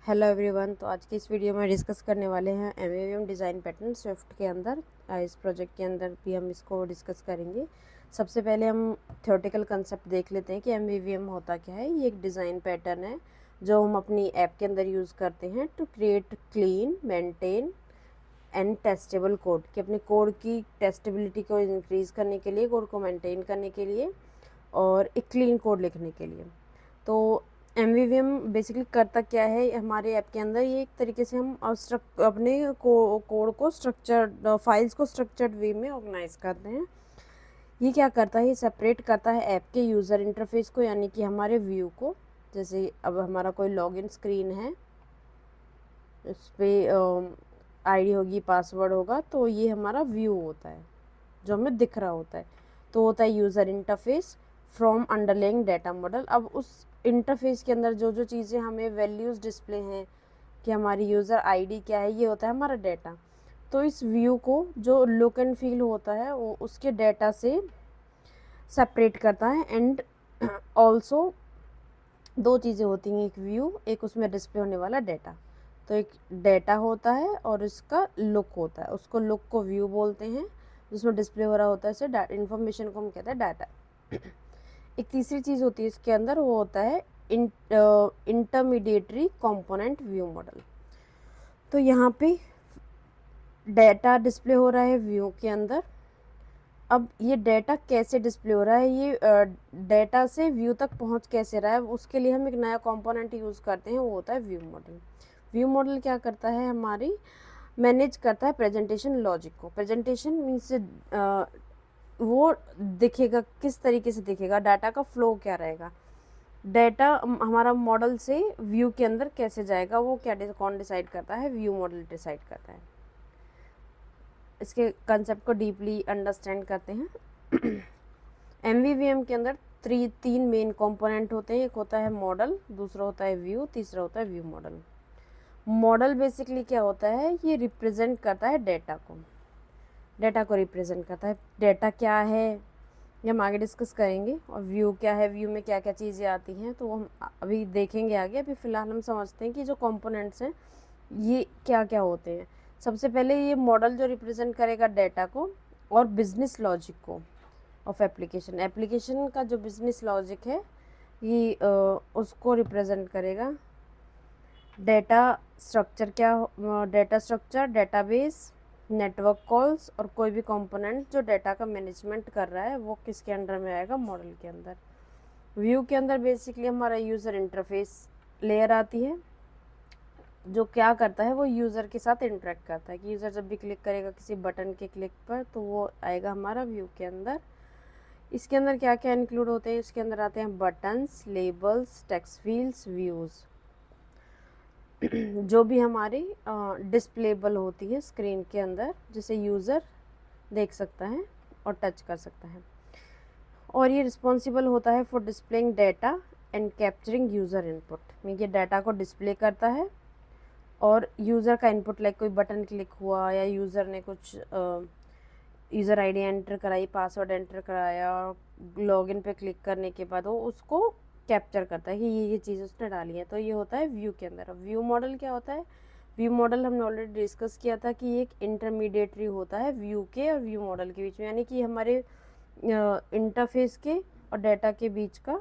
Hello everyone. तो आज की इस वीडियो में डिस्कस करने वाले हैं एमवीवीएम डिज़ाइन पैटर्न स्विफ्ट के अंदर। इस प्रोजेक्ट के अंदर भी हम इसको डिस्कस करेंगे। सबसे पहले हम थ्योरेटिकल कंसेप्ट देख लेते हैं कि एमवीवीएम होता क्या है। ये एक डिज़ाइन पैटर्न है जो हम अपनी ऐप के अंदर यूज़ करते हैं to create clean, maintain and testable code, कि अपने कोड की टेस्टेबिलिटी को इंक्रीज़ करने के लिए, कोड को मेंटेन करने के लिए और एक क्लीन कोड लिखने के लिए। तो एमवीवीएम बेसिकली करता क्या है हमारे ऐप के अंदर, ये एक तरीके से हम अपने कोड को स्ट्रक्चर्ड फाइल्स को स्ट्रक्चर्ड वे में ऑर्गेनाइज करते हैं। ये क्या करता है, ये सेपरेट करता है ऐप के यूज़र इंटरफेस को, यानी कि हमारे व्यू को। जैसे अब हमारा कोई लॉगिन स्क्रीन है, इस पर आईडी होगी, पासवर्ड होगा, तो ये हमारा व्यू होता है जो हमें दिख रहा होता है। तो होता है user interface from underlying data model. अब उस इंटरफेस के अंदर जो जो चीज़ें हमें वैल्यूज़ डिस्प्ले हैं कि हमारी यूज़र आईडी क्या है, ये होता है हमारा डाटा। तो इस व्यू को जो लुक एंड फील होता है वो उसके डाटा से सेपरेट करता है। एंड ऑल्सो दो चीज़ें होती हैं, एक व्यू, एक उसमें डिस्प्ले होने वाला डाटा। तो एक डाटा होता है और इसका लुक होता है, उसको लुक को व्यू बोलते हैं, जिसमें डिस्प्ले हो रहा होता है इसे इन्फॉर्मेशन को हम कहते हैं डाटा। एक तीसरी चीज़ होती है इसके अंदर, वो होता है इंटरमीडिएटरी कंपोनेंट व्यू मॉडल। तो यहाँ पे डाटा डिस्प्ले हो रहा है व्यू के अंदर। अब ये डाटा कैसे डिस्प्ले हो रहा है, ये डाटा से व्यू तक पहुँच कैसे रहा है, उसके लिए हम एक नया कंपोनेंट यूज़ करते हैं, वो होता है व्यू मॉडल। व्यू मॉडल क्या करता है, हमारी मैनेज करता है प्रेजेंटेशन लॉजिक को। प्रेजेंटेशन मीन्स वो दिखेगा किस तरीके से दिखेगा, डाटा का फ्लो क्या रहेगा, डाटा हमारा मॉडल से व्यू के अंदर कैसे जाएगा, वो क्या कौन डिसाइड करता है, व्यू मॉडल डिसाइड करता है। इसके कंसेप्ट को डीपली अंडरस्टैंड करते हैं। एमवीवीएम के अंदर तीन मेन कंपोनेंट होते हैं। एक होता है मॉडल, दूसरा होता है व्यू, तीसरा होता है व्यू मॉडल। मॉडल बेसिकली क्या होता है, ये रिप्रेजेंट करता है डाटा को, डाटा को रिप्रेजेंट करता है। डाटा क्या है ये हम आगे डिस्कस करेंगे, और व्यू क्या है, व्यू में क्या क्या चीज़ें आती हैं तो वो हम अभी देखेंगे आगे। अभी फ़िलहाल हम समझते हैं कि जो कंपोनेंट्स हैं ये क्या क्या होते हैं। सबसे पहले ये मॉडल जो रिप्रेजेंट करेगा डाटा को और बिजनेस लॉजिक को ऑफ एप्लीकेशन। एप्लीकेशन का जो बिजनेस लॉजिक है ये उसको रिप्रेजेंट करेगा। डाटा स्ट्रक्चर क्या, data structure, database, network calls और कोई भी कंपोनेंट जो डाटा का मैनेजमेंट कर रहा है वो किसके अंडर में आएगा, मॉडल के अंदर। व्यू के अंदर बेसिकली हमारा यूज़र इंटरफेस लेयर आती है, जो क्या करता है वो यूज़र के साथ इंटरेक्ट करता है, कि यूज़र जब भी क्लिक करेगा किसी बटन के क्लिक पर तो वो आएगा हमारा व्यू के अंदर। इसके अंदर क्या क्या इंक्लूड होते हैं, इसके अंदर आते हैं buttons, labels, text fields, views, जो भी हमारी डिस्प्लेबल होती है स्क्रीन के अंदर, जिसे यूज़र देख सकता है और टच कर सकता है। और ये रिस्पॉन्सिबल होता है for displaying data and capturing user input. ये डाटा को डिस्प्ले करता है और यूज़र का इनपुट, लाइक कोई बटन क्लिक हुआ या यूज़र ने कुछ यूज़र आईडी एंटर कराई, पासवर्ड एंटर कराया, लॉगिन पे क्लिक करने के बाद वो उसको कैप्चर करता है कि ये चीज़ उसने डाली है। तो ये होता है व्यू के अंदर। अब व्यू मॉडल क्या होता है, व्यू मॉडल हमने ऑलरेडी डिस्कस किया था कि एक इंटरमीडिएटरी होता है व्यू के और व्यू मॉडल के बीच में, यानी कि हमारे इंटरफेस के और डाटा के बीच का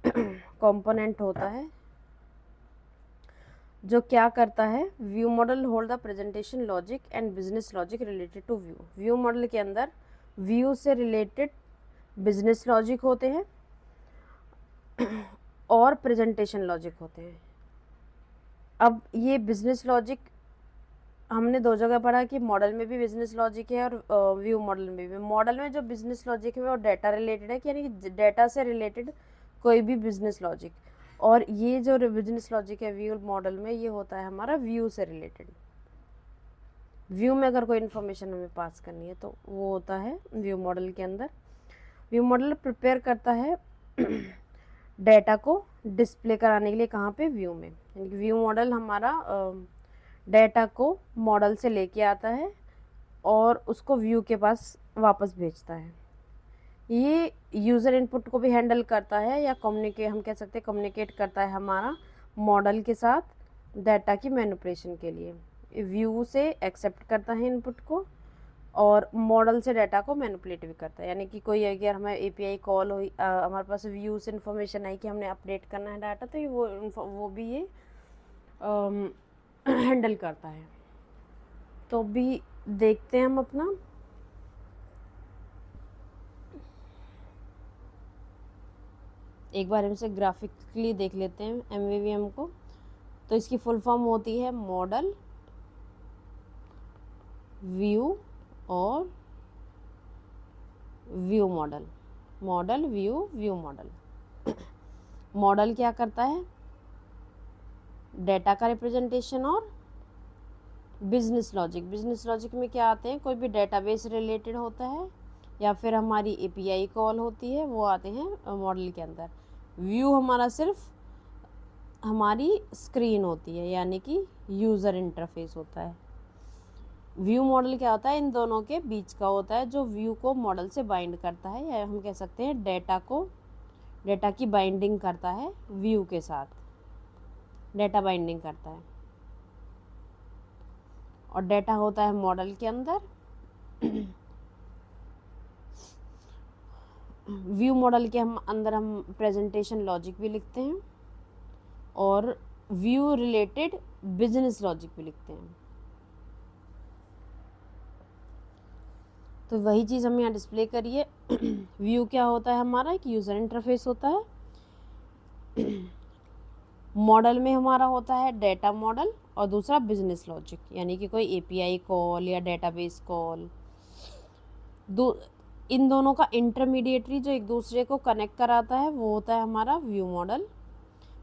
कंपोनेंट होता है, जो क्या करता है, view model hold the presentation logic and business logic related to view. View model के अंदर व्यू से रिलेटेड बिजनेस लॉजिक होते हैं और प्रेजेंटेशन लॉजिक होते हैं। अब ये बिजनेस लॉजिक हमने दो जगह पढ़ा कि मॉडल में भी बिजनेस लॉजिक है और व्यू मॉडल में भी। मॉडल में जो बिजनेस लॉजिक है वो डाटा रिलेटेड है, यानी कि डाटा से रिलेटेड कोई भी बिजनेस लॉजिक, और ये जो बिजनेस लॉजिक है व्यू मॉडल में ये होता है हमारा व्यू से रिलेटेड। व्यू में अगर कोई इन्फॉर्मेशन हमें पास करनी है तो वो होता है व्यू मॉडल के अंदर। व्यू मॉडल प्रिपेयर करता है डाटा को डिस्प्ले कराने के लिए, कहाँ पे, व्यू में। यानी कि व्यू मॉडल हमारा डाटा को मॉडल से लेके आता है और उसको व्यू के पास वापस भेजता है। ये यूज़र इनपुट को भी हैंडल करता है, या हम कह सकते हैं कम्युनिकेट करता है हमारा मॉडल के साथ डाटा की मैनिपुलेशन के लिए। व्यू से एक्सेप्ट करता है इनपुट को और मॉडल से डाटा को मैनिपुलेट भी करता है। यानी कि कोई अगर हमें एपीआई कॉल हुई, हमारे पास व्यू से इन्फॉर्मेशन आई कि हमने अपडेट करना है डाटा, तो ये वो भी ये हैंडल करता है। तो भी देखते हैं हम अपना एक बार हमसे ग्राफिकली देख लेते हैं एमवीवीएम को। तो इसकी फुल फॉर्म होती है मॉडल, व्यू और view model. Model, view, view model. Model क्या करता है? डेटा का रिप्रेजेंटेशन और बिजनेस लॉजिक। बिजनेस लॉजिक में क्या आते हैं? कोई भी डेटाबेस रिलेटेड होता है या फिर हमारी एपीआई कॉल होती है, वो आते हैं मॉडल के अंदर। व्यू हमारा सिर्फ हमारी स्क्रीन होती है, यानी कि यूज़र इंटरफेस होता है। व्यू मॉडल क्या होता है? इन दोनों के बीच का होता है, जो व्यू को मॉडल से बाइंड करता है, या हम कह सकते हैं डेटा की बाइंडिंग करता है व्यू के साथ, डेटा बाइंडिंग करता है। और डेटा होता है मॉडल के अंदर। व्यू मॉडल के अंदर हम प्रेजेंटेशन लॉजिक भी लिखते हैं और व्यू रिलेटेड बिजनेस लॉजिक भी लिखते हैं। तो वही चीज़ हम यहाँ डिस्प्ले करिए। व्यू क्या होता है? हमारा एक यूज़र इंटरफेस होता है। मॉडल में हमारा होता है डेटा मॉडल और दूसरा बिजनेस लॉजिक, यानी कि कोई एपीआई कॉल या डेटाबेस कॉल। इन दोनों का इंटरमीडिएटरी जो एक दूसरे को कनेक्ट कराता है, वो होता है हमारा व्यू मॉडल।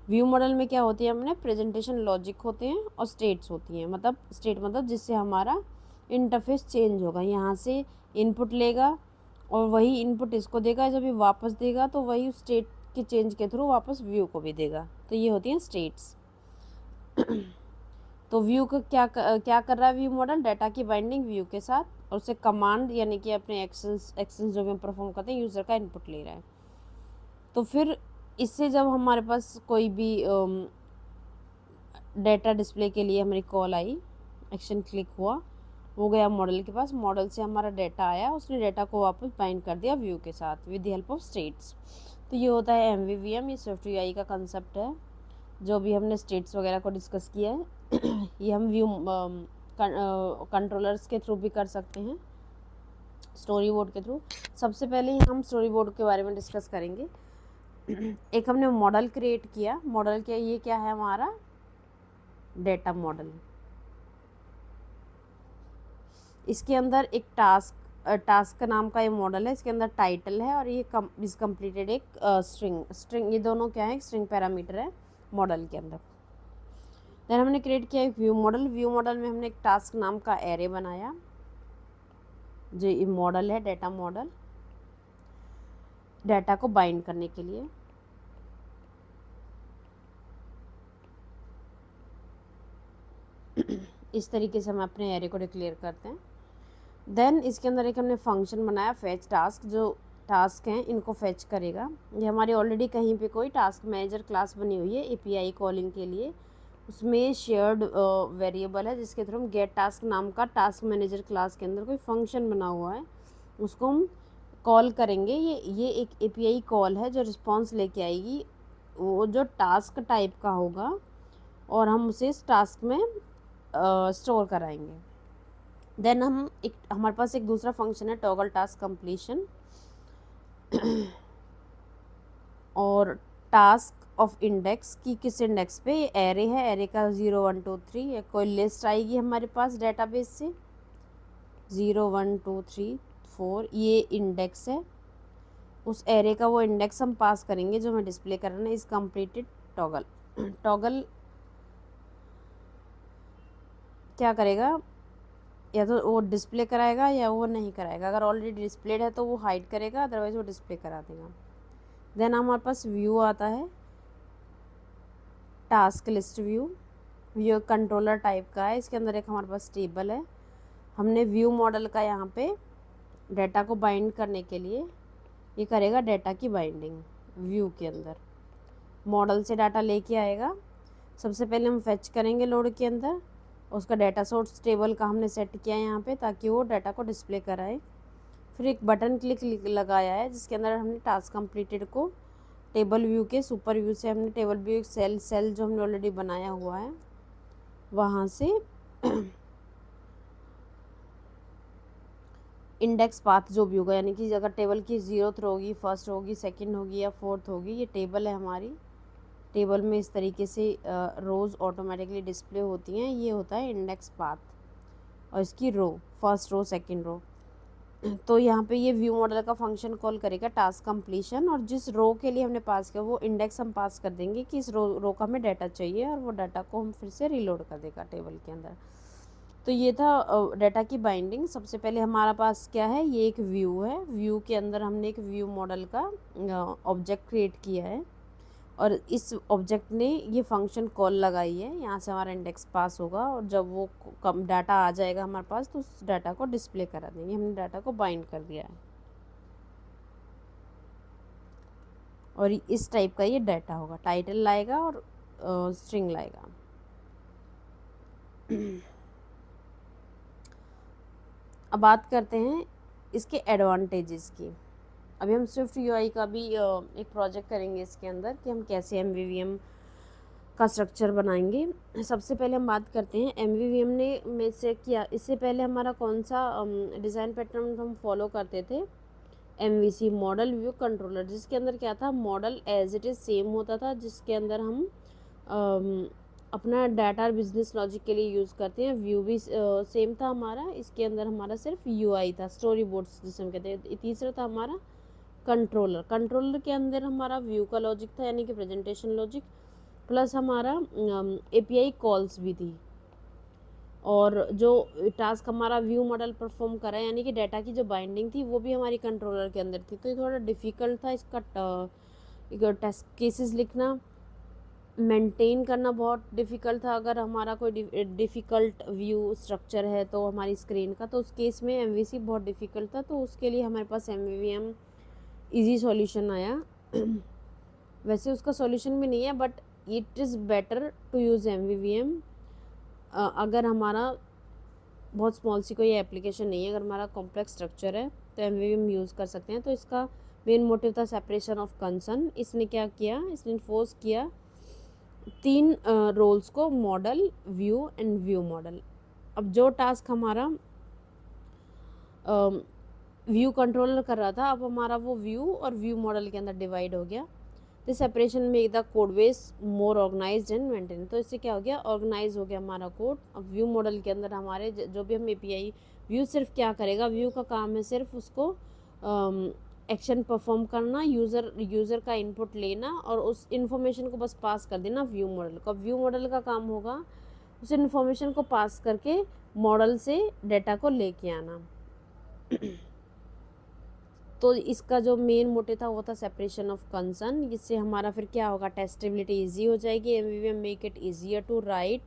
व्यू मॉडल में क्या होती है? हमने प्रेजेंटेशन लॉजिक होते हैं और स्टेट्स होती हैं। मतलब स्टेट मतलब जिससे हमारा इंटरफेस चेंज होगा। यहाँ से इनपुट लेगा और वही इनपुट इसको देगा, जब ये वापस देगा तो वही स्टेट के चेंज के थ्रू वापस व्यू को भी देगा। तो ये होती हैं स्टेट्स। तो व्यू का क्या कर रहा है व्यू मॉडल? डाटा की बाइंडिंग व्यू के साथ, और उसे कमांड यानी कि अपने एक्शंस जो भी हम परफॉर्म करते हैं, यूज़र का इनपुट ले रहा है। तो फिर इससे जब हमारे पास कोई भी डाटा डिस्प्ले के लिए हमारी कॉल आई, एक्शन क्लिक हुआ, वो गया मॉडल के पास, मॉडल से हमारा डाटा आया, उसने डाटा को वापस बाइंड कर दिया व्यू के साथ with the help of states. तो ये होता है एमवीवीएम। ये स्विफ्ट यूआई का कंसेप्ट है। जो भी हमने स्टेट्स वगैरह को डिस्कस किया है, ये हम व्यू कंट्रोलर्स के थ्रू भी कर सकते हैं, स्टोरी बोर्ड के थ्रू। सबसे पहले हम स्टोरी बोर्ड के बारे में डिस्कस करेंगे। एक हमने मॉडल क्रिएट किया। मॉडल क्या? ये क्या है? हमारा डेटा मॉडल। इसके अंदर एक टास्क नाम का ये मॉडल है। इसके अंदर टाइटल है और ये इज कंप्लीटेड एक स्ट्रिंग। ये दोनों क्या है? स्ट्रिंग पैरामीटर है मॉडल के अंदर। देन हमने क्रिएट किया एक व्यू मॉडल। व्यू मॉडल में हमने एक टास्क नाम का एरे बनाया, जो ये मॉडल है, डेटा मॉडल, डाटा को बाइंड करने के लिए। इस तरीके से हम अपने एरे को डिक्लेयर करते हैं। देन इसके अंदर एक हमने फंक्शन बनाया फेच टास्क। जो टास्क हैं इनको फेच करेगा। ये हमारी ऑलरेडी कहीं पे कोई टास्क मैनेजर क्लास बनी हुई है एपीआई कॉलिंग के लिए। उसमें शेयर्ड वेरिएबल है जिसके थ्रू हम गेट टास्क नाम का टास्क मैनेजर क्लास के अंदर कोई फंक्शन बना हुआ है, उसको हम कॉल करेंगे। ये एक एपीआई कॉल है जो रिस्पॉन्स लेके आएगी, वो जो टास्क टाइप का होगा, और हम उसे इस टास्क में स्टोर कराएंगे। देन हमारे पास एक दूसरा फंक्शन है टॉगल टास्क कंप्लीशन, और टास्क ऑफ इंडेक्स की किस इंडेक्स पे? ये एरे है, एरे का 0 1 2 3। या कोई लिस्ट आएगी हमारे पास डेटाबेस से 0 1 2 3 4, ये इंडेक्स है। उस एरे का वो इंडेक्स हम पास करेंगे जो हमें डिस्प्ले करना है। इस कंप्लीटेड टॉगल। टॉगल क्या करेगा? या तो वो डिस्प्ले कराएगा या वो नहीं कराएगा। अगर ऑलरेडी डिस्प्लेड है तो वो हाइड करेगा, अदरवाइज वो डिस्प्ले करा देगा। देन हमारे पास व्यू आता है, task list view. View controller type का है। इसके अंदर एक हमारे पास टेबल है। हमने व्यू मॉडल का यहाँ पे डाटा को बाइंड करने के लिए ये करेगा डाटा की बाइंडिंग व्यू के अंदर। मॉडल से डाटा लेके आएगा, सबसे पहले हम फेच करेंगे लोड के अंदर, उसका डाटा सोर्स टेबल का हमने सेट किया है यहाँ पे ताकि वो डाटा को डिस्प्ले कराए। फिर एक बटन क्लिक लगाया है जिसके अंदर हमने टास्क कंप्लीटेड को टेबल व्यू के सुपर व्यू से हमने टेबल व्यू सेल जो हमने ऑलरेडी बनाया हुआ है वहाँ से इंडेक्स पाथ जो भी होगा, यानी कि अगर टेबल की 0th रो होगी, फर्स्ट होगी, सेकंड होगी या 4th होगी, ये टेबल है हमारी। टेबल में इस तरीके से रोज़ ऑटोमेटिकली डिस्प्ले होती हैं, ये होता है इंडेक्स पाथ। और इसकी रो, फर्स्ट रो, सेकंड रो। तो यहाँ पे ये व्यू मॉडल का फंक्शन कॉल करेगा टास्क कंप्लीशन, और जिस रो के लिए हमने पास किया वो इंडेक्स हम पास कर देंगे कि इस रो का हमें डाटा चाहिए, और वो डाटा को हम फिर से रीलोड कर देगा टेबल के अंदर। तो ये था डाटा की बाइंडिंग। सबसे पहले हमारा पास क्या है, ये एक व्यू है। व्यू के अंदर हमने एक व्यू मॉडल का ऑब्जेक्ट क्रिएट किया है, और इस ऑब्जेक्ट ने ये फंक्शन कॉल लगाई है। यहाँ से हमारा इंडेक्स पास होगा, और जब वो कम डाटा आ जाएगा हमारे पास तो उस डाटा को डिस्प्ले करा देंगे। हमने डाटा को बाइंड कर दिया है, और इस टाइप का ये डाटा होगा। टाइटल लाएगा और स्ट्रिंग लाएगा। अब बात करते हैं इसके एडवांटेजेस की। अभी हम स्विफ्ट यूआई का भी एक प्रोजेक्ट करेंगे इसके अंदर कि हम कैसे एमवीवीएम का स्ट्रक्चर बनाएंगे। सबसे पहले हम बात करते हैं एमवीवीएम ने में से किया, इससे पहले हमारा कौन सा डिज़ाइन पैटर्न हम फॉलो करते थे, एमवीसी मॉडल व्यू कंट्रोलर, जिसके अंदर क्या था, model as it is same होता था, जिसके अंदर हम अपना डाटा बिजनेस लॉजिक के लिए यूज़ करते हैं। व्यू भी सेम था हमारा, इसके अंदर हमारा सिर्फ यूआई था, स्टोरी बोर्ड्स जिसे हम कहते हैं। तीसरा था हमारा कंट्रोलर। कंट्रोलर के अंदर हमारा व्यू का लॉजिक था, यानी कि प्रेजेंटेशन लॉजिक, प्लस हमारा एपीआई कॉल्स भी थी। और जो टास्क हमारा व्यू मॉडल परफॉर्म कर रहा है, यानी कि डाटा की जो बाइंडिंग थी वो भी हमारी कंट्रोलर के अंदर थी। तो ये थोड़ा डिफ़िकल्ट था इसका टेस्ट केसेस लिखना, मेंटेन करना बहुत डिफ़िकल्ट था। अगर हमारा कोई डिफ़िकल्ट व्यू स्ट्रक्चर है तो हमारी स्क्रीन का, तो उस केस में एमवीसी बहुत डिफ़िकल्ट था। तो उसके लिए हमारे पास एमवीवीएम इजी सॉल्यूशन आया। वैसे उसका सॉल्यूशन भी नहीं है, but it is better to use MVVM अगर हमारा बहुत स्मॉल सी कोई एप्लीकेशन नहीं है। अगर हमारा कॉम्प्लेक्स स्ट्रक्चर है तो एमवीवीएम यूज़ कर सकते हैं। तो इसका मेन मोटिव था सेपरेशन ऑफ कंसर्न। इसने क्या किया, इसने इन्फोर्स किया 3 रोल्स को, model, view and view model. अब जो टास्क हमारा व्यू कंट्रोलर कर रहा था, अब हमारा वो व्यू और व्यू मॉडल के अंदर डिवाइड हो गया। The separation make the code base more organised and maintain. तो इससे क्या हो गया, ऑर्गेनाइज हो गया हमारा कोड। अब व्यू मॉडल के अंदर हमारे जो भी हम एपीआई, व्यू सिर्फ क्या करेगा, व्यू का काम है सिर्फ उसको एक्शन परफॉर्म करना, यूज़र का इनपुट लेना और उस इन्फॉर्मेशन को बस पास कर देना व्यू मॉडल को। व्यू मॉडल का काम होगा उस इन्फॉर्मेशन को पास करके मॉडल से डाटा को लेके आना। तो इसका जो मेन मोटिव था वो था सेपरेशन ऑफ कंसर्न। इससे हमारा फिर क्या होगा, टेस्टेबिलिटी ईजी हो जाएगी। MVVM make it easier to write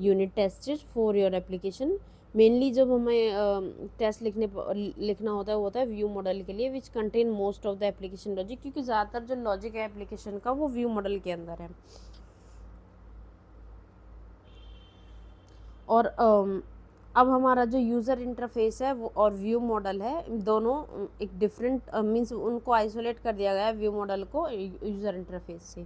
unit test for your application. Mainly जब हमें टेस्ट लिखना होता है व्यू मॉडल के लिए, which contain most of the application logic, क्योंकि ज़्यादातर जो लॉजिक है एप्लीकेशन का वो व्यू मॉडल के अंदर है। और अब हमारा जो यूज़र इंटरफेस है वो और व्यू मॉडल है, दोनों एक डिफरेंट मीन्स उनको आइसोलेट कर दिया गया है, व्यू मॉडल को यूज़र इंटरफेस से,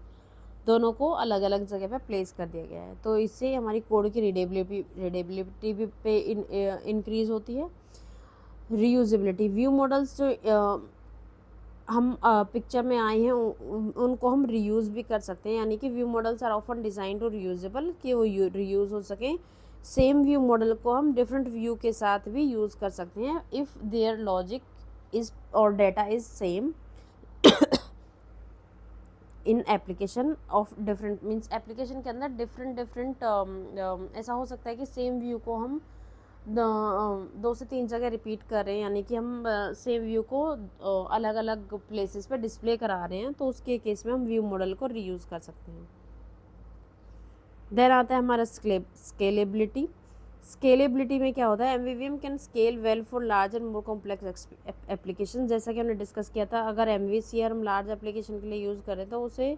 दोनों को अलग अलग जगह पे प्लेस कर दिया गया है। तो इससे हमारी कोड की रीडेबिलिटी भी पे इंक्रीज़ होती है। रीयूजेबिलिटी, व्यू मॉडल्स जो हम पिक्चर में आए हैं उनको हम रीयूज़ भी कर सकते हैं, यानी कि view models are often designed to reusable, कि वो रीयूज़ हो सकें। सेम व्यू मॉडल को हम डिफरेंट व्यू के साथ भी यूज़ कर सकते हैं इफ़ देयर लॉजिक इज़ और data is same in application of different, means application के अंदर डिफरेंट ऐसा हो सकता है कि सेम व्यू को हम 2 से 3 जगह रिपीट कर रहे हैं, यानी कि हम सेम व्यू को अलग अलग प्लेसेस पे डिस्प्ले करा रहे हैं, तो उसके केस में हम व्यू मॉडल को रीयूज़ कर सकते हैं। देन आता है हमारा स्केलेबिलिटी। स्केलेबिलिटी में क्या होता है, MVVM can scale well for large and more complex application. जैसा कि हमने डिस्कस किया था, अगर एमवीसी हम लार्ज एप्लीकेशन के लिए यूज़ करें तो उसे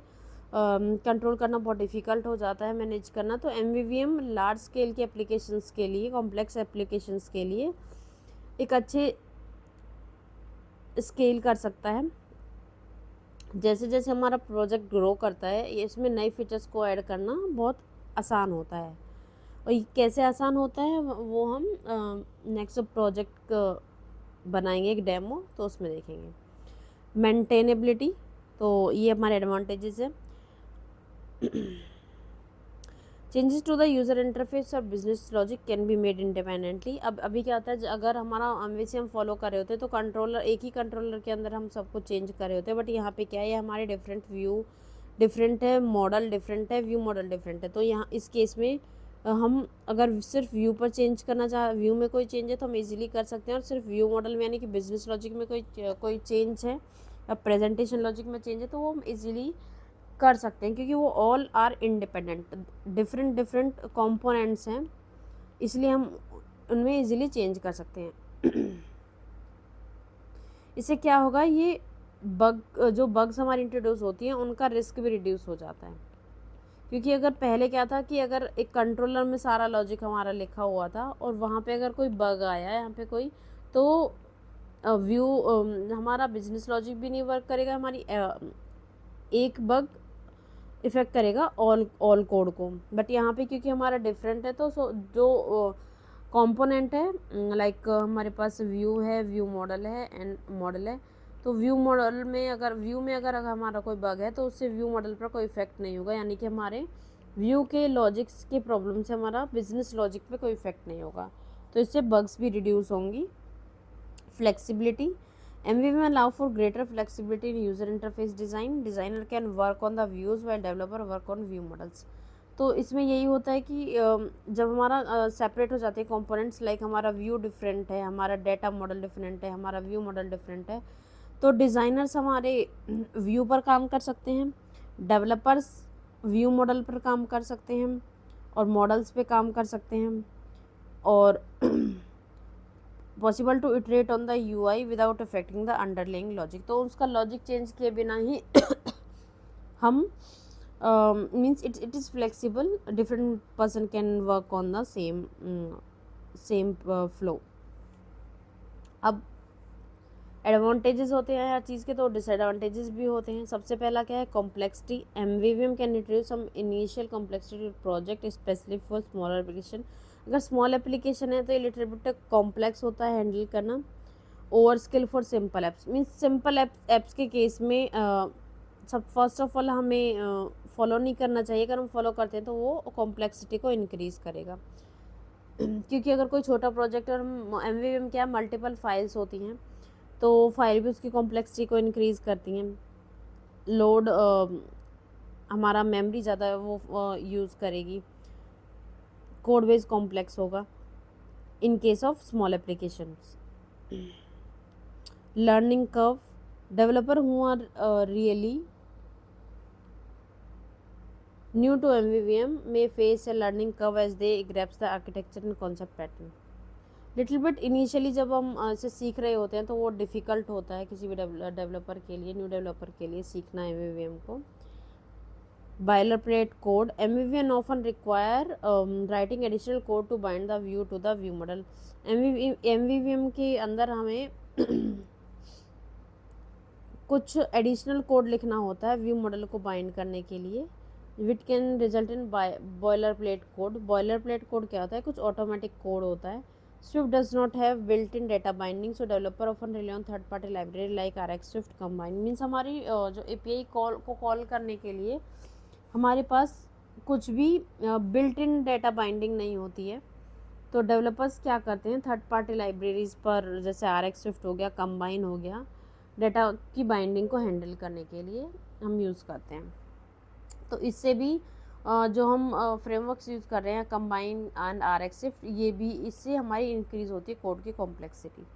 कंट्रोल करना बहुत डिफ़िकल्ट हो जाता है, मैनेज करना। तो एमवीवीएम लार्ज स्केल के एप्लीकेशंस के लिए, कॉम्प्लेक्स एप्लीकेशंस के लिए एक अच्छे स्केल कर सकता है। जैसे जैसे हमारा प्रोजेक्ट ग्रो करता है, ये इसमें नए फीचर्स को ऐड करना बहुत आसान होता है। और ये कैसे आसान होता है वो हम नेक्स्ट प्रोजेक्ट बनाएंगे एक डेमो, तो उसमें देखेंगे। मेंटेनेबिलिटी, तो ये हमारे एडवांटेजेस है। Changes to the user interface और business logic can be made independently. अब अभी क्या होता है, अगर हमारा वैसे हम फॉलो कर रहे होते हैं तो कंट्रोलर, एक ही कंट्रोलर के अंदर हम सब कुछ चेंज कर रहे होते हैं। बट यहाँ पे क्या है, ये हमारे डिफरेंट व्यू डिफरेंट है, मॉडल डिफरेंट है, व्यू मॉडल डिफरेंट है। तो यहाँ इस केस में हम अगर सिर्फ व्यू पर चेंज करना चाह, व्यू में कोई चेंज है तो हम इजीली कर सकते हैं। और सिर्फ व्यू मॉडल में यानी कि बिजनेस लॉजिक में कोई चेंज है या प्रेजेंटेशन लॉजिक में चेंज है तो वो हम इजीली कर सकते हैं, क्योंकि वो all are independent, different different components हैं, इसलिए हम उनमें इजीली चेंज कर सकते हैं। इससे क्या होगा, ये जो बग्स हमारी इंट्रोड्यूस होती हैं उनका रिस्क भी रिड्यूस हो जाता है। क्योंकि अगर पहले क्या था कि अगर एक कंट्रोलर में सारा लॉजिक हमारा लिखा हुआ था और वहाँ पे अगर कोई बग आया यहाँ पे कोई, तो व्यू हमारा बिजनेस लॉजिक भी नहीं वर्क करेगा, हमारी एक बग इफ़ेक्ट करेगा ऑल कोड को। बट यहाँ पे क्योंकि हमारा डिफरेंट है, तो जो कंपोनेंट है, लाइक हमारे पास व्यू है, व्यू मॉडल है एंड मॉडल है। तो व्यू में अगर हमारा कोई बग है तो उससे व्यू मॉडल पर कोई इफेक्ट नहीं होगा, यानी कि हमारे व्यू के लॉजिक्स के प्रॉब्लम से हमारा बिजनेस लॉजिक पे कोई इफेक्ट नहीं होगा। तो इससे बग्स भी रिड्यूस होंगी। Flexibility, MVVM allow for greater flexibility in user interface design. Designer can work on the views while developer work on view models. तो इसमें यही होता है कि जब हमारा सेपरेट हो जाते हैं कंपोनेंट्स, लाइक हमारा व्यू डिफरेंट है, हमारा डेटा मॉडल डिफरेंट है, हमारा व्यू मॉडल डिफरेंट है, तो डिज़ाइनर्स हमारे व्यू पर काम कर सकते हैं, डेवलपर्स व्यू मॉडल पर काम कर सकते हैं और मॉडल्स पे काम कर सकते हैं, और possible to iterate on the UI without affecting the underlying logic. तो उसका लॉजिक चेंज किए बिना ही हम means it is flexible, different person can work on the same flow. अब एडवांटेजेस होते हैं हर चीज़ के, तो डिसएडवांटेजेस भी होते हैं। सबसे पहला क्या है, complexity. MVVM can introduce some initial complexity project specially for smaller application. अगर स्मॉल एप्लीकेशन है तो ये लिटिल बिट कॉम्प्लेक्स होता है हैंडल करना। Over skill for simple apps, means simple apps के केस में सब फर्स्ट ऑफ ऑल हमें फॉलो नहीं करना चाहिए। अगर हम फॉलो करते हैं तो वो कॉम्प्लेक्सिटी को इंक्रीज़ करेगा। क्योंकि अगर कोई छोटा प्रोजेक्ट, और MVVM क्या, मल्टीपल फाइल्स होती हैं, तो फाइल भी उसकी कॉम्प्लेक्सिटी को इंक्रीज़ करती हैं। लोड हमारा मेमोरी ज़्यादा वो यूज़ करेगी, कोड बेस कॉम्प्लेक्स होगा in case of small applications. Learning curve, developer who are really new to MVVM may face a learning curve as they grasp the architecture and concept pattern. Little bit initially जब हम इसे सीख रहे होते हैं तो वो डिफ़िकल्ट होता है किसी भी डेवलपर के लिए, न्यू डेवलपर के लिए सीखना MVVM को। Boilerplate code, MVVM often require writing additional code to bind the view to the view model. MVVM के अंदर हमें कुछ एडिशनल कोड लिखना होता है व्यू मॉडल को बाइंड करने के लिए, which can result in boiler plate code. Boiler plate code क्या होता है, कुछ ऑटोमेटिक कोड होता है। Swift does not have built-in data binding, so developer often rely on third-party library like RX Swift Combine. Means हमारी जो API call करने के लिए हमारे पास कुछ भी बिल्ट इन डेटा बाइंडिंग नहीं होती है। तो डेवलपर्स क्या करते हैं, थर्ड पार्टी लाइब्रेरीज़ पर, जैसे RX Swift हो गया, कंबाइन हो गया, डेटा की बाइंडिंग को हैंडल करने के लिए हम यूज़ करते हैं। तो इससे भी जो हम फ्रेमवर्क्स यूज़ कर रहे हैं, कंबाइन एंड RX Swift, ये भी इससे हमारी इंक्रीज़ होती है कोड की कॉम्प्लेक्सिटी।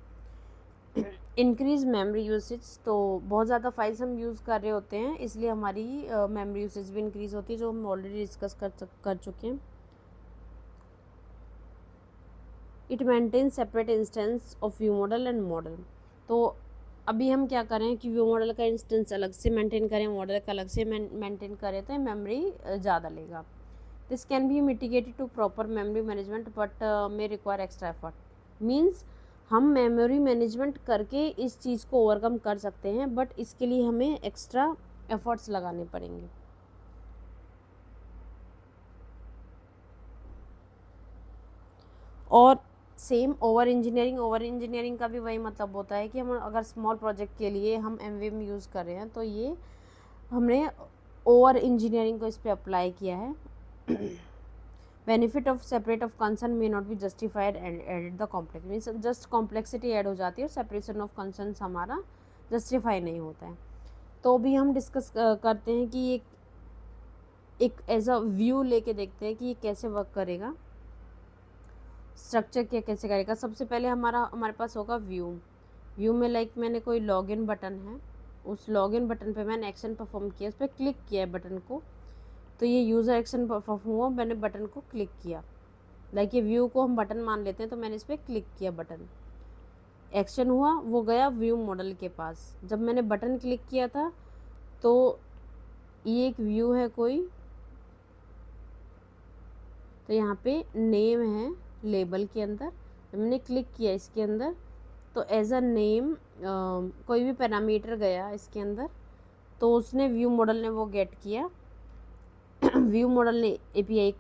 इंक्रीज मेमोरी यूसेज, तो बहुत ज़्यादा फाइल्स हम यूज़ कर रहे होते हैं इसलिए हमारी मेमोरी यूसेज भी इंक्रीज़ होती है, जो हम ऑलरेडी डिस्कस कर चुके हैं। It maintain separate instance of view model and model, तो अभी हम क्या करें कि व्यू मॉडल का इंस्टेंस अलग से मेंटेन करें, मॉडल का अलग से मेंटेन करें तो मेमोरी ज़्यादा लेगा। This can be mitigated to proper memory management but may require extra effort. Means हम मेमोरी मैनेजमेंट करके इस चीज़ को ओवरकम कर सकते हैं, बट इसके लिए हमें एक्स्ट्रा एफर्ट्स लगाने पड़ेंगे। और सेम ओवर इंजीनियरिंग का भी वही मतलब होता है कि हम अगर स्मॉल प्रोजेक्ट के लिए हम एमवीएम यूज़ कर रहे हैं तो ये हमने ओवर इंजीनियरिंग को इस पर अप्लाई किया है। Benefit of separate of concern may not be justified added the complex, means just complexity add हो जाती है और सेपरेशन ऑफ कंसर्न हमारा जस्टिफाई नहीं होता है। तो भी हम डिस्कस करते हैं कि एक एज अ व्यू लेके देखते हैं कि ये कैसे वर्क करेगा, स्ट्रक्चर क्या कैसे करेगा। सबसे पहले हमारे पास होगा व्यू में लाइक मैंने कोई लॉगिन बटन है, उस लॉगिन बटन पे मैंने एक्शन परफॉर्म किया, उस पर क्लिक किया है बटन को, तो ये यूज़र एक्शन परफॉर्म हुआ, मैंने बटन को क्लिक किया। लाइक ये व्यू को हम बटन मान लेते हैं, तो मैंने इस पर क्लिक किया, बटन एक्शन हुआ, वो गया व्यू मॉडल के पास। जब मैंने बटन क्लिक किया था तो ये एक व्यू है कोई, तो यहाँ पे नेम है लेबल के अंदर, जब मैंने क्लिक किया इसके अंदर तो एज अ नेम कोई भी पैरामीटर गया इसके अंदर, तो उसने व्यू मॉडल ने वो गेट किया। व्यू मॉडल ने एपीआई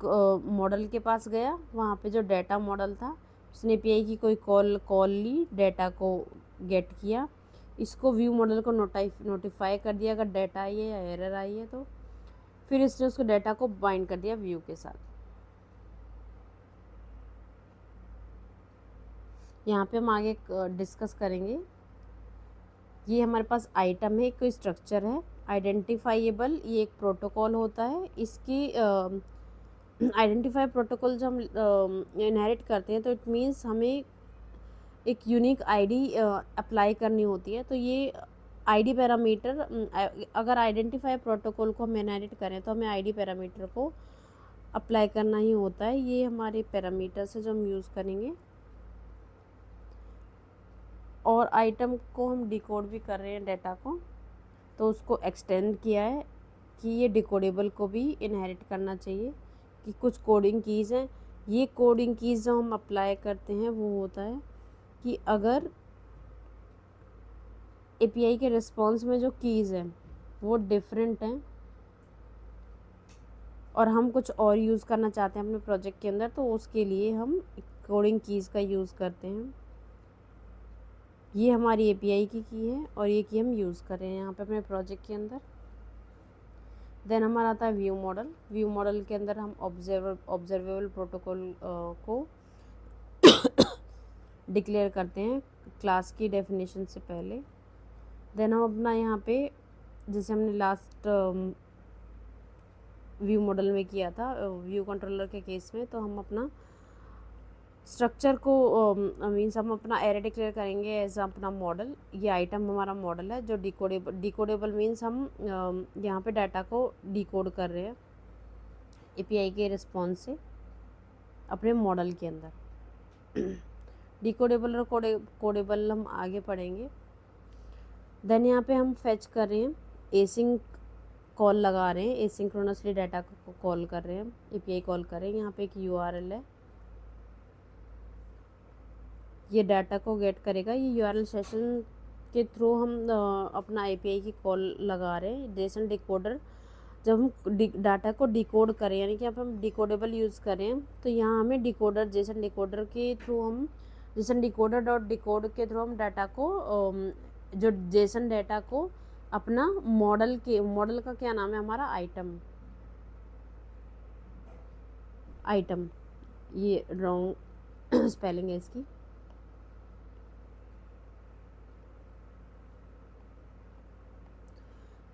मॉडल के पास गया, वहाँ पे जो डाटा मॉडल था उसने एपीआई की कोई कॉल ली, डाटा को गेट किया, इसको व्यू मॉडल को नोटिफाई कर दिया अगर डाटा आई है या एरर आई है, तो फिर इसने उसको डाटा को बाइंड कर दिया व्यू के साथ। यहाँ पे हम आगे डिस्कस करेंगे। ये हमारे पास आइटम है, कोई स्ट्रक्चर है आइडेंटिफाइएबल, ये एक प्रोटोकॉल होता है। इसकी आइडेंटिफाई प्रोटोकॉल जब हम इनहेरिट करते हैं तो इट मीन्स हमें एक यूनिक आईडी अप्लाई करनी होती है। तो ये आईडी पैरामीटर, अगर आइडेंटिफाई प्रोटोकॉल को हम इनहेरिट करें तो हमें आईडी पैरामीटर को अप्लाई करना ही होता है। ये हमारे पैरामीटर्स है जो हम यूज़ करेंगे। और आइटम को हम डिकोड भी कर रहे हैं डाटा को, तो उसको एक्सटेंड किया है कि ये डिकोडेबल को भी इनहेरिट करना चाहिए, कि कुछ कोडिंग कीज़ हैं। ये कोडिंग कीज़ जो हम अप्लाई करते हैं वो होता है कि अगर एपीआई के रिस्पॉन्स में जो कीज़ हैं वो डिफरेंट हैं और हम कुछ और यूज़ करना चाहते हैं अपने प्रोजेक्ट के अंदर, तो उसके लिए हम कोडिंग कीज़ का यूज़ करते हैं। ये हमारी एपीआई की है और ये की हम यूज़ कर रहे हैं यहाँ पे अपने प्रोजेक्ट के अंदर। देन हमारा आता है व्यू मॉडल के अंदर हम ऑब्जर्वेबल प्रोटोकॉल को डिक्लेयर करते हैं क्लास की डेफिनेशन से पहले। देन हम अपना यहाँ पे जैसे हमने लास्ट व्यू मॉडल में किया था व्यू कंट्रोलर के केस में, तो हम अपना स्ट्रक्चर को मीन्स हम अपना एरे डिक्लेयर करेंगे एज अपना मॉडल। ये आइटम हमारा मॉडल है जो डिकोडेबल मीन्स हम यहाँ पे डाटा को डिकोड कर रहे हैं एपीआई के रिस्पॉन्स से अपने मॉडल के अंदर। डिकोडेबल और कोडेबल हम आगे पढ़ेंगे। देन यहाँ पे हम फेच कर रहे हैं, एसिंक कॉल लगा रहे हैं, एसिंक्रोनसली डाटा को कॉल कर रहे हैं, एपीआई कॉल कर रहे हैं। यहाँ पे एक यूआरएल है, ये डाटा को गेट करेगा। ये यूआरएल सेशन के थ्रू हम अपना एपीआई की कॉल लगा रहे हैं। जेसन डिकोडर, जब हम डाटा को डिकोड करें यानी कि अब हम डिकोडेबल यूज़ करें, तो यहाँ हमें डिकोडर जेसन डिकोडर के थ्रू हम जेसन डिकोडर डॉट डिकोड के थ्रू हम डाटा को जो जेसन डाटा को अपना मॉडल का क्या नाम है हमारा आइटम, ये रॉन्ग स्पेलिंग है इसकी।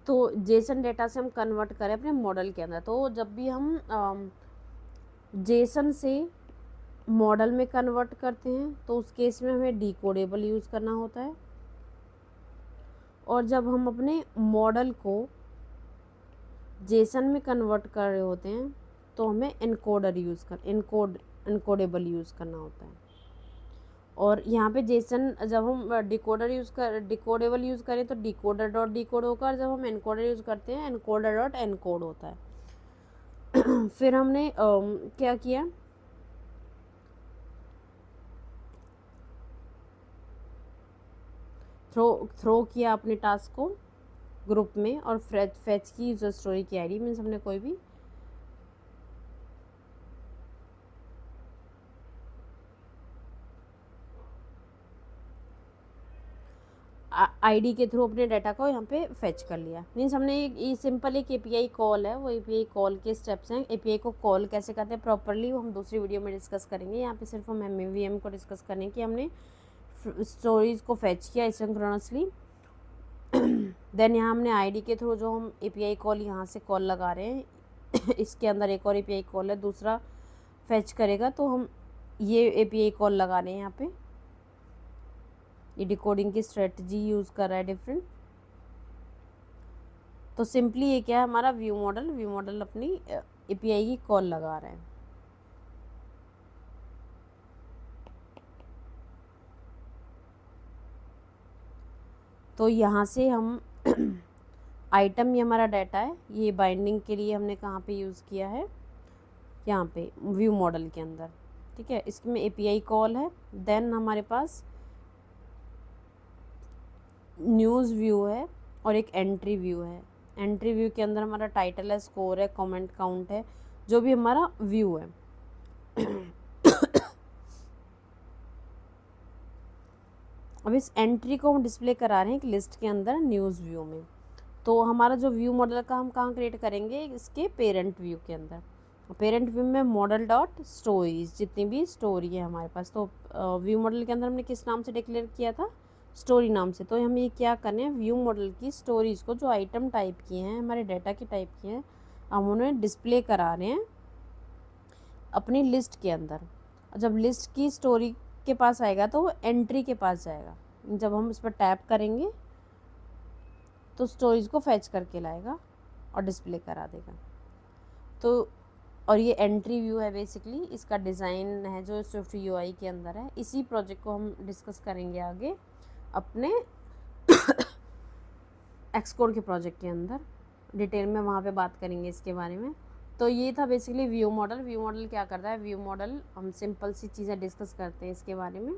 तो जेसन डेटा से हम कन्वर्ट करें अपने मॉडल के अंदर, तो जब भी हम जेसन से मॉडल में कन्वर्ट करते हैं तो उस केस में हमें डिकोडेबल यूज़ करना होता है। और जब हम अपने मॉडल को जेसन में कन्वर्ट कर रहे होते हैं तो हमें इनकोडेबल यूज़ करना होता है। और यहाँ पे जेसन जब हम डिकोडेबल यूज़ करें तो डिकोडर डॉट डिकोड होगा, और जब हम एनकोडर यूज़ करते हैं एनकोडर डॉट एनकोड होता है। फिर हमने क्या किया, थ्रो किया अपने टास्क को ग्रुप में, और फेच की यूजर स्टोरी की आईडी, मीन्स हमने कोई भी आईडी के थ्रू अपने डाटा को यहाँ पे फेच कर लिया। मीन्स हमने ये सिंपल एक एपीआई कॉल है, वो एपीआई कॉल के स्टेप्स हैं। एपीआई को कॉल कैसे करते हैं प्रॉपरली वो हम दूसरी वीडियो में डिस्कस करेंगे। यहाँ पे सिर्फ हम एमवीएम को डिस्कस करें कि हमने स्टोरीज को फेच किया एसिंक्रोनसली। देन यहाँ हमने आईडी के थ्रू जो हम एपीआई कॉल यहाँ से कॉल लगा रहे हैं इसके अंदर एक और एपीआई कॉल है, दूसरा फेच करेगा, तो हम ये एपीआई कॉल लगा रहे हैं यहाँ पे। ये डिकोडिंग की स्ट्रेटजी यूज़ कर रहा है डिफरेंट। तो सिंपली ये क्या है हमारा व्यू मॉडल अपनी एपीआई की कॉल लगा रहा है। तो यहाँ से हम आइटम ये हमारा डाटा है, ये बाइंडिंग के लिए हमने कहाँ पे यूज़ किया है, यहाँ पे व्यू मॉडल के अंदर, ठीक है। इसमें एपीआई कॉल है, देन हमारे पास न्यूज़ व्यू है और एक एंट्री व्यू है। एंट्री व्यू के अंदर हमारा टाइटल है, स्कोर है, कमेंट काउंट है, जो भी हमारा व्यू है। अब इस एंट्री को हम डिस्प्ले करा रहे हैं एक लिस्ट के अंदर न्यूज़ व्यू में। तो हमारा जो व्यू मॉडल का हम कहाँ क्रिएट करेंगे, इसके पेरेंट व्यू के अंदर। पेरेंट व्यू में मॉडल डॉट स्टोरीज, जितनी भी स्टोरी है हमारे पास। तो व्यू मॉडल के अंदर हमने किस नाम से डिक्लेयर किया था, स्टोरी नाम से। तो हम ये क्या करने हैं, व्यू मॉडल की स्टोरीज को जो आइटम टाइप की हैं, हमारे डाटा की टाइप की हैं, हम उन्हें डिस्प्ले करा रहे हैं अपनी लिस्ट के अंदर। जब लिस्ट की स्टोरी के पास आएगा तो वो एंट्री के पास जाएगा। जब हम इस पर टैप करेंगे तो स्टोरीज को फैच करके लाएगा और डिस्प्ले करा देगा। तो और ये एंट्री व्यू है बेसिकली, इसका डिज़ाइन है जो स्विफ्ट यूआई के अंदर है। इसी प्रोजेक्ट को हम डिस्कस करेंगे आगे अपने एक्सकोड के प्रोजेक्ट के अंदर, डिटेल में वहाँ पे बात करेंगे इसके बारे में। तो ये था basically view model. View model क्या करता है, व्यू मॉडल हम सिंपल सी चीज़ें डिस्कस करते हैं इसके बारे में।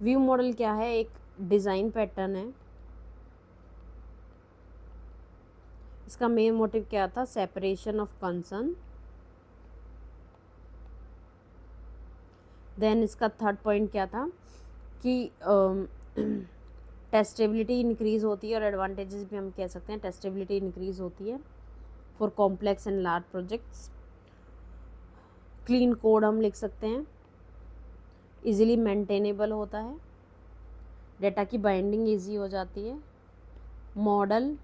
व्यू मॉडल क्या है, एक डिज़ाइन पैटर्न है। इसका मेन मोटिव क्या था, सेपरेशन ऑफ कंसर्न। देन इसका थर्ड पॉइंट क्या था कि टेस्टेबिलिटी इंक्रीज़ होती है, और एडवांटेजेस भी हम कह सकते हैं टेस्टेबिलिटी इंक्रीज़ होती है for complex and large projects. Clean code हम लिख सकते हैं, इजीली मेंटेनेबल होता है, डेटा की बाइंडिंग इजी हो जाती है, model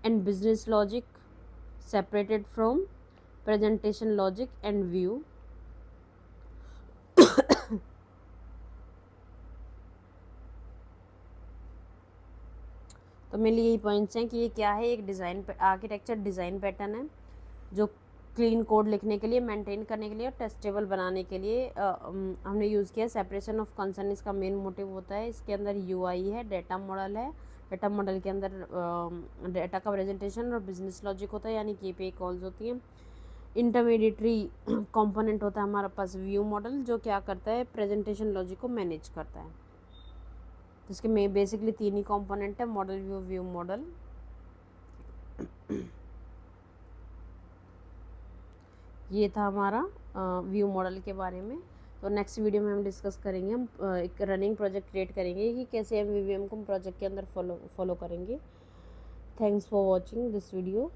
and business logic separated from presentation logic and view. तो मेरे लिए यही पॉइंट्स हैं कि ये क्या है, एक डिज़ाइन आर्किटेक्चर डिज़ाइन पैटर्न है जो क्लीन कोड लिखने के लिए, मेंटेन करने के लिए और टेस्टेबल बनाने के लिए हमने यूज़ किया। सेपरेशन ऑफ कंसर्न इसका मेन मोटिव होता है। इसके अंदर यूआई है, डाटा मॉडल है, डाटा मॉडल के अंदर डाटा का प्रेजेंटेशन और बिजनेस लॉजिक होता है, यानी कि एपीआई कॉल्स होती हैं। इंटरमीडिएटरी कंपोनेंट होता है हमारे पास व्यू मॉडल, जो क्या करता है, प्रेजेंटेशन लॉजिक को मैनेज करता है। इसके में बेसिकली तीन ही कंपोनेंट है, मॉडल व्यू, व्यू मॉडल। ये था हमारा व्यू मॉडल के बारे में। तो नेक्स्ट वीडियो में हम डिस्कस करेंगे, हम एक रनिंग प्रोजेक्ट क्रिएट करेंगे कि कैसे एमवीवीएम को हम प्रोजेक्ट के अंदर फॉलो करेंगे। Thanks for watching this video.